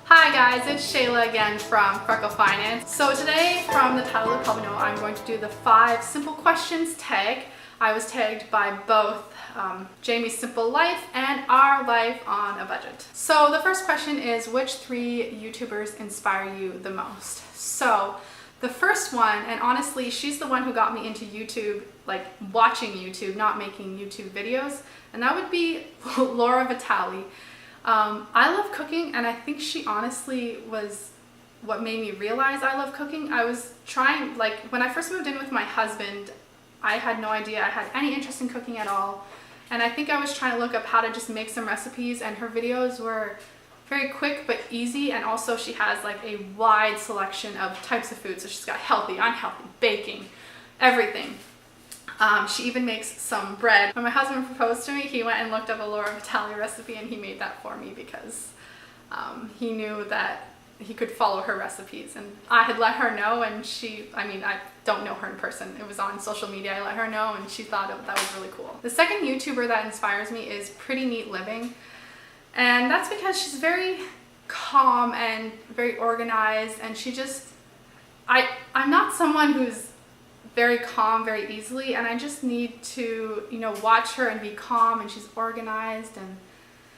Hi guys, it's Shayla again from Freckle Finance. So today, from the title you probably know, I'm going to do the 5 simple questions tag. I was tagged by both Jamie's Simple Life and Our Life on a Budget. So the first question is, which 3 YouTubers inspire you the most? So the first one, and honestly she's the one who got me into YouTube, like watching YouTube, not making YouTube videos, and that would be Laura Vitale. I love cooking, and I think she honestly was what made me realize I love cooking. I was trying, like when I first moved in with my husband, I had no idea I had any interest in cooking at all. And I think I was trying to look up how to just make some recipes, and her videos were very quick but easy, and also she has like a wide selection of types of food. So she's got healthy, unhealthy, baking, everything. She even makes some bread. When my husband proposed to me, he went and looked up a Laura Vitale recipe, and he made that for me because he knew that he could follow her recipes. And I had let her know, and I don't know her in person. It was on social media. I let her know, and she thought that was really cool. The second YouTuber that inspires me is Pretty Neat Living. And that's because she's very calm and very organized, and she just, I'm not someone who's very calm very easily, and I just need to, watch her and be calm, and she's organized, and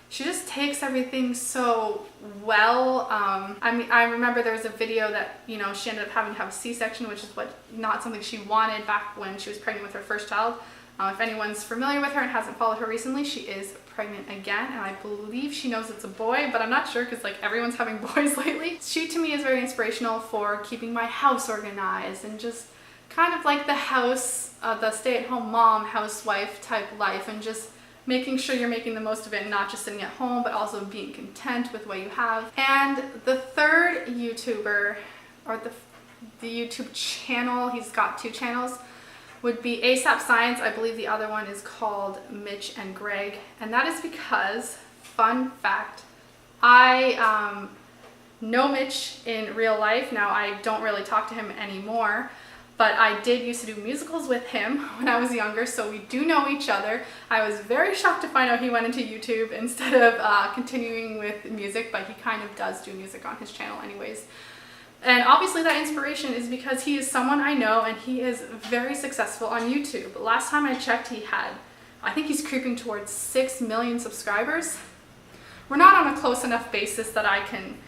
she just takes everything so well. I remember there was a video that, she ended up having to have a C-section, which is not something she wanted back when she was pregnant with her first child. If anyone's familiar with her and hasn't followed her recently, she is pregnant again, and I believe she knows it's a boy, but I'm not sure because everyone's having boys lately. She to me is very inspirational for keeping my house organized and just kind of like the stay-at-home mom, housewife type life, and just making sure you're making the most of it and not just sitting at home, but also being content with what you have. And the third YouTuber, or the YouTube channel, he's got 2 channels, would be ASAP Science. I believe the other one is called Mitch and Greg, and that is because, fun fact, I know Mitch in real life. Now I don't really talk to him anymore, but I did used to do musicals with him when I was younger, so we do know each other. I was very shocked to find out he went into YouTube instead of continuing with music, but he kind of does do music on his channel anyways. And obviously that inspiration is because he is someone I know, and he is very successful on YouTube. Last time I checked, I think he's creeping towards 6 million subscribers. We're not on a close enough basis that I can,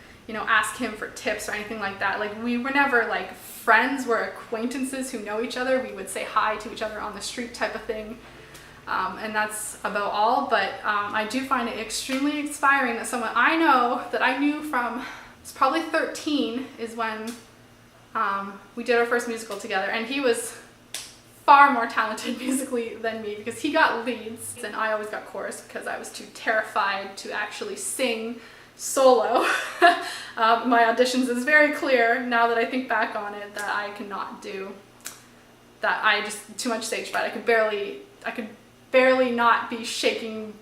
ask him for tips or anything like that. We were never friends, we're acquaintances who know each other. We would say hi to each other on the street type of thing. And that's about all, but I do find it extremely inspiring that someone I know, that I knew from, it's probably 13 is when we did our first musical together, and he was far more talented musically than me because he got leads and I always got chorus because I was too terrified to actually sing solo. My auditions is very clear now that I think back on it that I cannot do that. I just too much stage fright. I could barely not be shaking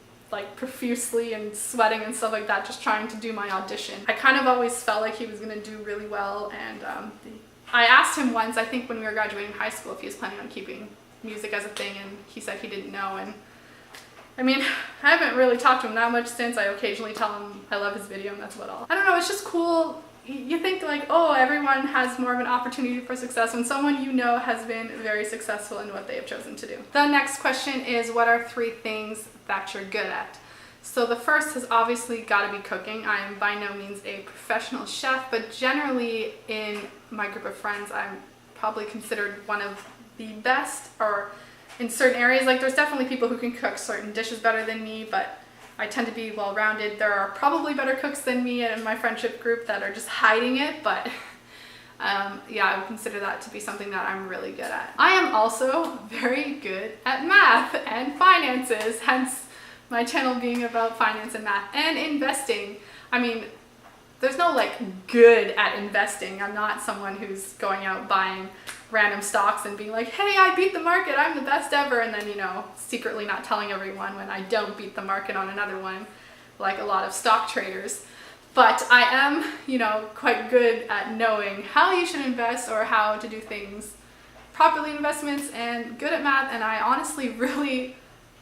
profusely and sweating and stuff like that just trying to do my audition. I kind of always felt like he was gonna do really well, and I asked him once, I think when we were graduating high school, if he was planning on keeping music as a thing, and he said he didn't know. And I haven't really talked to him that much since. I occasionally tell him I love his video, and that's about all. I don't know, it's just cool. You think oh, everyone has more of an opportunity for success when someone has been very successful in what they have chosen to do. The next question is, what are 3 things that you're good at? So the first has obviously got to be cooking. I am by no means a professional chef, but generally in my group of friends, I'm probably considered one of the best, or in certain areas. There's definitely people who can cook certain dishes better than me, but I tend to be well-rounded. There are probably better cooks than me in my friendship group that are just hiding it, but yeah, I would consider that to be something that I'm really good at. I am also very good at math and finances, hence my channel being about finance and math and investing. There's no good at investing. I'm not someone who's going out buying random stocks and being like, hey, I beat the market, I'm the best ever, and then secretly not telling everyone when I don't beat the market on another one, like a lot of stock traders. But I am, quite good at knowing how you should invest or how to do things properly, investments, and good at math. And I honestly really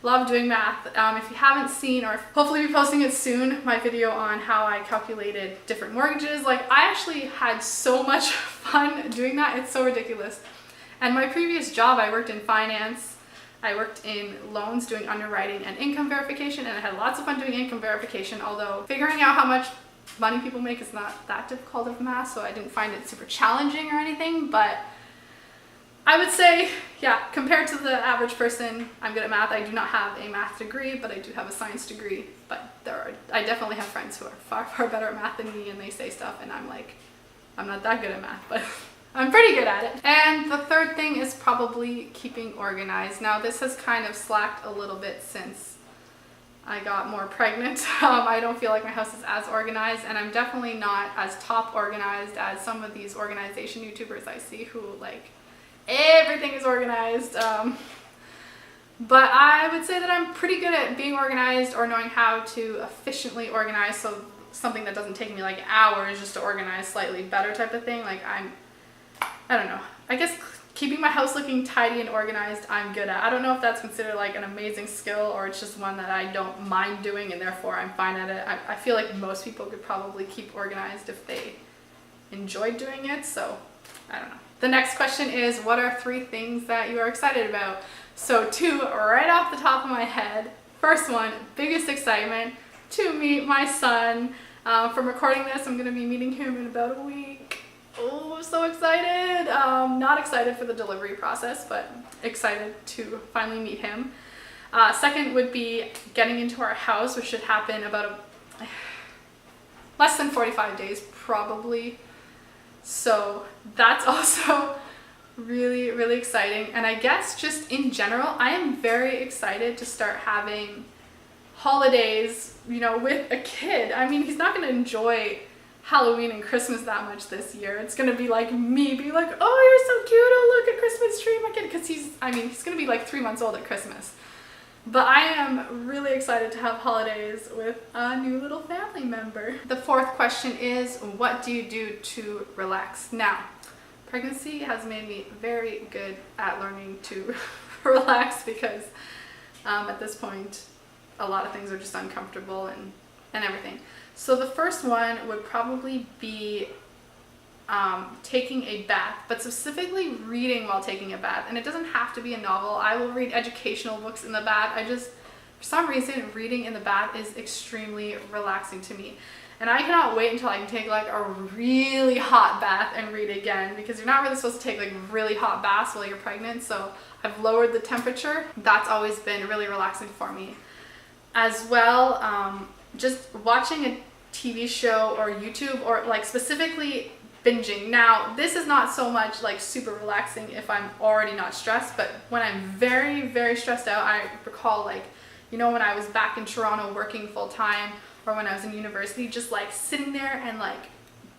love doing math. If you haven't seen, or hopefully be posting it soon, my video on how I calculated different mortgages, like I actually had so much fun doing that. It's so ridiculous. And my previous job, I worked in finance. I worked in loans doing underwriting and income verification, and I had lots of fun doing income verification, although figuring out how much money people make is not that difficult of math, so I didn't find it super challenging or anything. But I would say, yeah, compared to the average person, I'm good at math. I do not have a math degree, but I do have a science degree. But I definitely have friends who are far, far better at math than me, and they say stuff and I'm like, I'm not that good at math, but I'm pretty good at it. And the third thing is probably keeping organized. Now this has kind of slacked a little bit since I got more pregnant. I don't feel like my house is as organized, and I'm definitely not as top organized as some of these organization YouTubers I see who like everything is organized. But I would say that I'm pretty good at being organized or knowing how to efficiently organize, so something that doesn't take me like hours just to organize slightly better type of thing. Like I don't know, I guess keeping my house looking tidy and organized I'm good at. I don't know if that's considered like an amazing skill or it's just one that I don't mind doing and therefore I'm fine at it. I feel like most people could probably keep organized if they enjoyed doing it, so I don't know. The next question is, what are 3 things that you are excited about? So 2 right off the top of my head. First one, biggest excitement, to meet my son. From recording this, I'm going to be meeting him in about a week. Oh, I'm so excited. Not excited for the delivery process, but excited to finally meet him. Second would be getting into our house, which should happen about less than 45 days probably. So that's also really, really exciting. And I guess just in general, I am very excited to start having holidays, you know, with a kid. I mean, he's not going to enjoy Halloween and Christmas that much this year. It's going to be like me being like, oh, you're so cute. Oh, look at Christmas tree, my kid. Because he's going to be like 3 months old at Christmas. But I am really excited to have holidays with a new little family member. The fourth question is, what do you do to relax? Now, pregnancy has made me very good at learning to relax because at this point, a lot of things are just uncomfortable and everything. So the first one would probably be taking a bath, but specifically reading while taking a bath. And it doesn't have to be a novel. I will read educational books in the bath. For some reason, reading in the bath is extremely relaxing to me. And I cannot wait until I can take like a really hot bath and read again, because you're not really supposed to take like really hot baths while you're pregnant. So I've lowered the temperature. That's always been really relaxing for me. As well, just watching a TV show or YouTube, or like specifically binging. Now, this is not so much like super relaxing if I'm already not stressed, but when I'm very, very stressed out, I recall like, you know, when I was back in Toronto working full time, or when I was in university, just like sitting there and like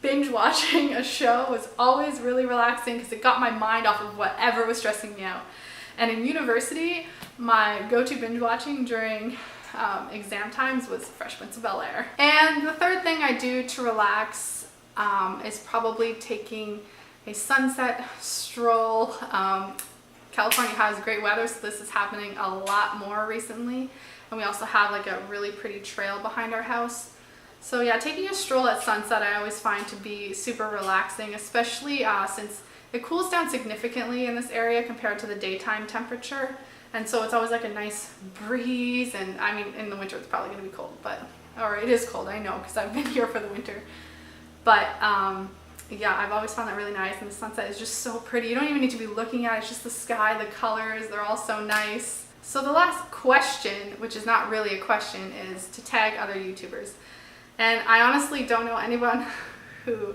binge watching a show was always really relaxing because it got my mind off of whatever was stressing me out. And in university, my go-to binge watching during exam times was Fresh Prince of Bel-Air. And the third thing I do to relax is probably taking a sunset stroll. California has great weather, so this is happening a lot more recently. And we also have like a really pretty trail behind our house. So yeah, taking a stroll at sunset I always find to be super relaxing, especially since it cools down significantly in this area compared to the daytime temperature. And so it's always like a nice breeze, and I mean in the winter it's probably going to be cold, or it is cold, I know, because I've been here for the winter. But yeah, I've always found that really nice, and the sunset is just so pretty. You don't even need to be looking at it, it's just the sky, the colors, they're all so nice. So the last question, which is not really a question, is to tag other YouTubers. And I honestly don't know anyone who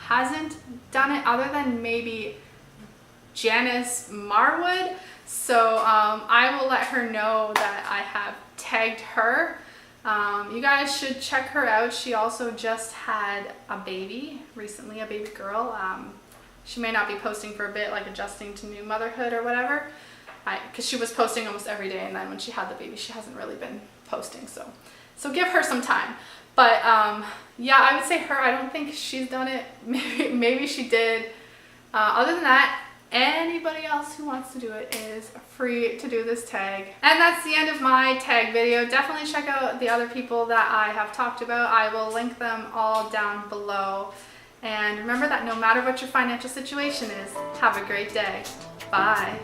hasn't done it other than maybe Janis Marwood. So I will let her know that I have tagged her. You guys should check her out. She also just had a baby recently, a baby girl. She may not be posting for a bit, like adjusting to new motherhood or whatever, because she was posting almost every day, and then when she had the baby she hasn't really been posting, so give her some time. But yeah, I would say her. I don't think she's done it. Maybe she did. Other than that, Anybody else who wants to do it is free to do this tag. And that's the end of my tag video. Definitely check out the other people that I have talked about. I will link them all down below. And remember that no matter what your financial situation is, have a great day. Bye.